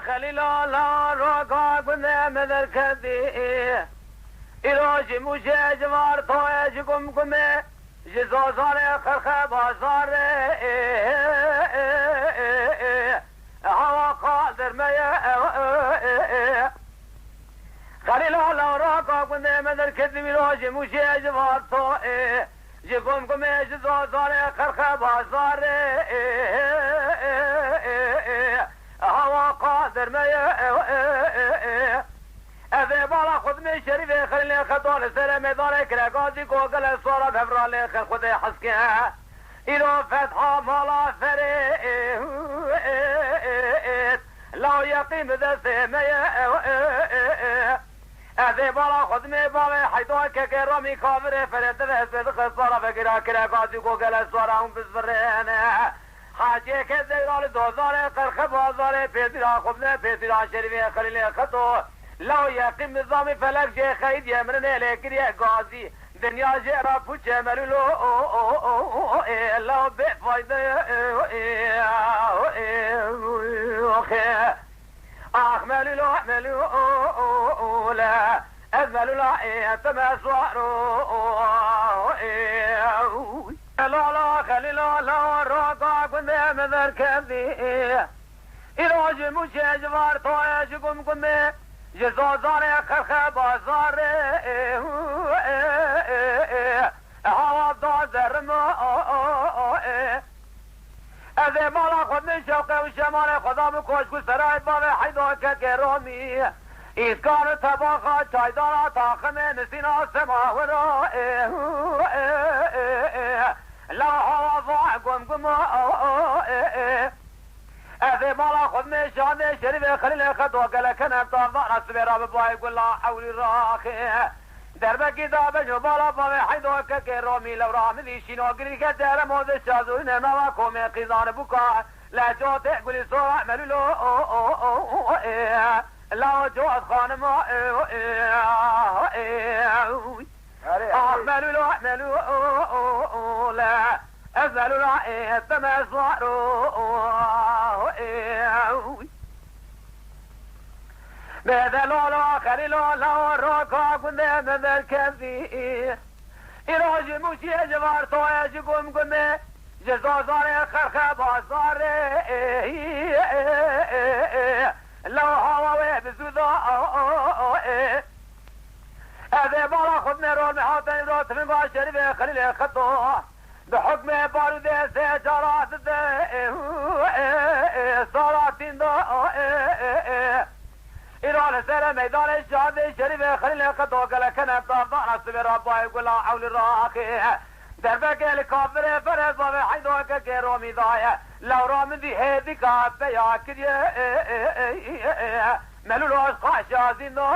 خلیل الله را کنه مدر کدی ایراج موشه جوار توی جگم کمه جزازار خرخ بازار هوا قادر میه خلیل الله را کنه مدر کدی ایراج موشه جوار توی جگم کمه جزازار خرخ بازار هوا قادر میه اوه بالا خود می شریف خلیل خطال سر میدان کرگازی گوگل سورا بفرال خل خود حسکه ایرو فتحا مالا فرید لا یقیم دست میه اوه بالا خود می باوی حیدان که رامی کافر فرید دست بدخل سورا بگیرا کرگازی گوگل سورا هم بزفرینه حاجی که دیرال دوزار قرخ بازار پیدرا خبنه پیدرا شریف خلیل خطو لو یقیم نظام فلک جه خید یمرن لیکری غازی دنیا جه را پوچه ملولو لو به فایده آخ ملولو لا از ملولا تمسوارو لا خلیل لا راقا کنه مدر کبی ایراج موشه جوار توی جگم کنه جزازار خرخ بازار هوا دازرم از مالا خود من شوقه و شمال خدا مکشکو سرای باب حیدا که گرامی ایسکار تباقا چایدارا تاخم نسینا سماورا لا هوا ضاع گم از مالا خود می شانه شریف خلیل خطو گلکن ابتار دارا سبیرا ببای گل لا حولی راخه در بکی دابجو بالا باوی حیدو که رومی لورام دیشینو گری که در موز شازوی نموا کومی قیزان بکا لجوت گلی سو عملو لا جوز خانم عملو لا أزل رأي تمسوار بدل الله خليل الله راكا كنا بدل كذي إراج موشي جوار توي جقوم كنا جزازار خرخ بازار لو هوا بزودا هذا بالا خدنا رول محاطين روت من باشر خليل خطو بحكم بارود سجارات صلاتين دو إيران سر ميدان الشهاد شريف خليل خطو قلقنا بطاردان سبير أبا يقول لا حول الراقي دربك الكافر فرز بابي حيدوك كيرومي ضايا لو رامدي هيدي كابة ياكد ملولو أشقى شازين دو